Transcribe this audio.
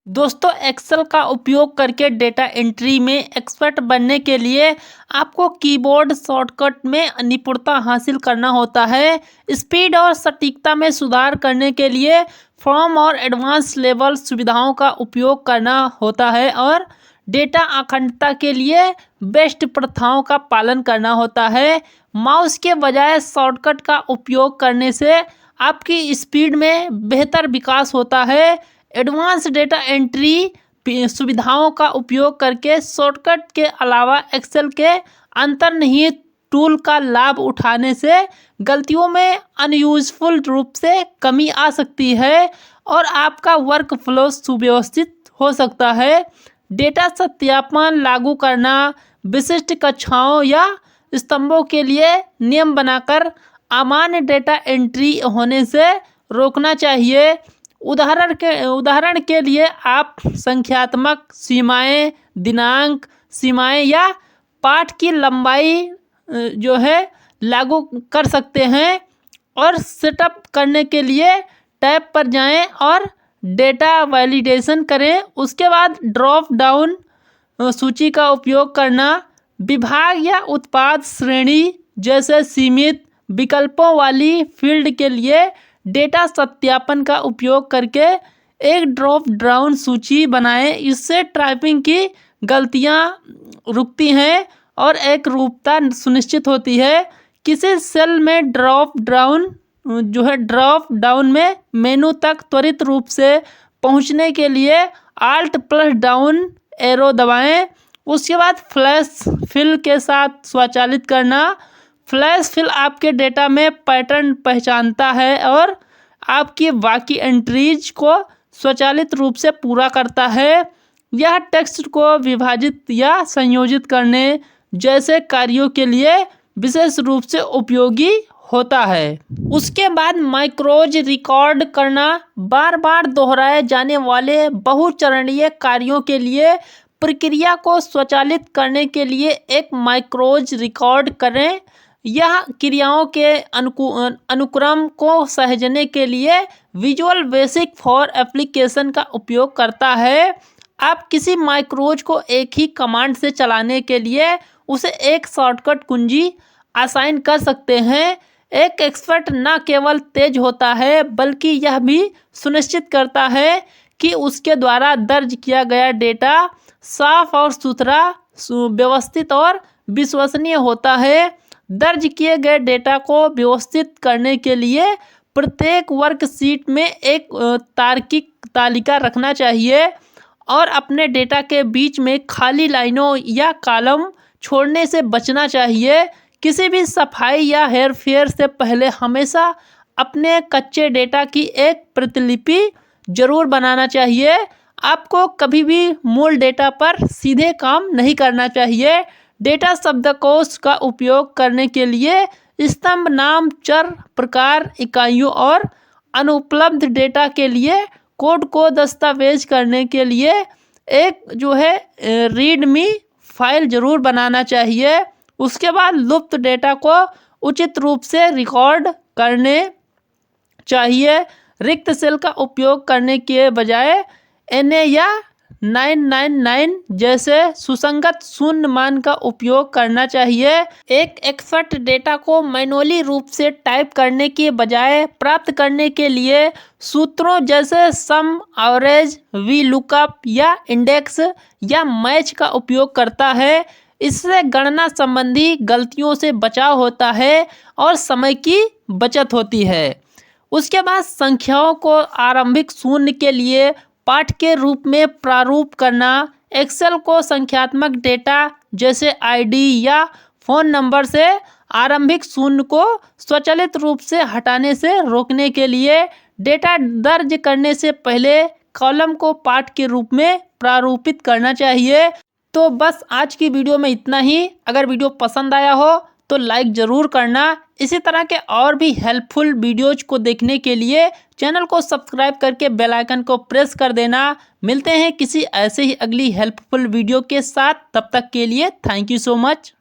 दोस्तों एक्सेल का उपयोग करके डेटा एंट्री में एक्सपर्ट बनने के लिए आपको कीबोर्ड शॉर्टकट में निपुणता हासिल करना होता है। स्पीड और सटीकता में सुधार करने के लिए फॉर्म और एडवांस लेवल सुविधाओं का उपयोग करना होता है और डेटा अखंडता के लिए बेस्ट प्रथाओं का पालन करना होता है। माउस के बजाय शॉर्टकट का उपयोग करने से आपकी स्पीड में बेहतर विकास होता है। एडवांस डेटा एंट्री सुविधाओं का उपयोग करके शॉर्टकट के अलावा एक्सेल के अंतर्निहित टूल का लाभ उठाने से गलतियों में अनयूजफुल रूप से कमी आ सकती है और आपका वर्क फ्लो सुव्यवस्थित हो सकता है। डेटा सत्यापन लागू करना, विशिष्ट कक्षाओं या स्तंभों के लिए नियम बनाकर अमान्य डेटा एंट्री होने से रोकना चाहिए। उदाहरण के लिए आप संख्यात्मक सीमाएं, दिनांक सीमाएं या पाठ की लंबाई लागू कर सकते हैं और सेटअप करने के लिए टैब पर जाएं और डेटा वैलिडेशन करें। उसके बाद ड्रॉप डाउन सूची का उपयोग करना, विभाग या उत्पाद श्रेणी जैसे सीमित विकल्पों वाली फील्ड के लिए डेटा सत्यापन का उपयोग करके एक ड्रॉप डाउन सूची बनाएं। इससे टाइपिंग की गलतियां रुकती हैं और एक रूपता सुनिश्चित होती है। किसी सेल में ड्रॉप डाउन में मेनू तक त्वरित रूप से पहुंचने के लिए आल्ट प्लस डाउन एरो दबाएं। उसके बाद फ्लैश फिल के साथ स्वचालित करना। फ्लैश फिल आपके डेटा में पैटर्न पहचानता है और आपकी बाकी एंट्रीज को स्वचालित रूप से पूरा करता है। यह टेक्स्ट को विभाजित या संयोजित करने जैसे कार्यों के लिए विशेष रूप से उपयोगी होता है। उसके बाद मैक्रोज रिकॉर्ड करना, बार बार दोहराए जाने वाले बहुचरणीय कार्यों के लिए प्रक्रिया को स्वचालित करने के लिए एक मैक्रोज रिकॉर्ड करें। यह क्रियाओं के अनुक्रम को सहेजने के लिए विजुअल बेसिक फॉर एप्लीकेशन का उपयोग करता है। आप किसी मैक्रोज को एक ही कमांड से चलाने के लिए उसे एक शॉर्टकट कुंजी असाइन कर सकते हैं। एक एक्सपर्ट न केवल तेज होता है बल्कि यह भी सुनिश्चित करता है कि उसके द्वारा दर्ज किया गया डेटा साफ और सुथरा, सुव्यवस्थित और विश्वसनीय होता है। दर्ज किए गए डेटा को व्यवस्थित करने के लिए प्रत्येक वर्कशीट में एक तार्किक तालिका रखना चाहिए और अपने डेटा के बीच में खाली लाइनों या कॉलम छोड़ने से बचना चाहिए। किसी भी सफाई या हेरफेर से पहले हमेशा अपने कच्चे डेटा की एक प्रतिलिपि जरूर बनाना चाहिए। आपको कभी भी मूल डेटा पर सीधे काम नहीं करना चाहिए। डेटा शब्दकोश का उपयोग करने के लिए स्तंभ नाम, चर, प्रकार, इकाइयों और अनुपलब्ध डेटा के लिए कोड को दस्तावेज करने के लिए एक रीडमी फाइल जरूर बनाना चाहिए। उसके बाद लुप्त डेटा को उचित रूप से रिकॉर्ड करने चाहिए। रिक्त सेल का उपयोग करने के बजाय NA या 999 जैसे सुसंगत शून्य मान का उपयोग करना चाहिए। एक एक्सपर्ट डेटा को मैनुअली रूप से टाइप करने के बजाय प्राप्त करने के लिए सूत्रों जैसे सम, एवरेज, VLOOKUP या इंडेक्स या मैच का उपयोग करता है। इससे गणना संबंधी गलतियों से बचाव होता है और समय की बचत होती है। उसके बाद संख्याओं को आरंभिक शून्य के लिए पाठ के रूप में प्रारूप करना। एक्सेल को संख्यात्मक डेटा जैसे ID या फ़ोन नंबर से आरंभिक शून्य को स्वचालित रूप से हटाने से रोकने के लिए डेटा दर्ज करने से पहले कॉलम को पाठ के रूप में प्रारूपित करना चाहिए। तो बस आज की वीडियो में इतना ही। अगर वीडियो पसंद आया हो तो लाइक ज़रूर करना। इसी तरह के और भी हेल्पफुल वीडियोज को देखने के लिए चैनल को सब्सक्राइब करके बेल आइकन को प्रेस कर देना। मिलते हैं किसी ऐसे ही अगली हेल्पफुल वीडियो के साथ। तब तक के लिए थैंक यू सो मच।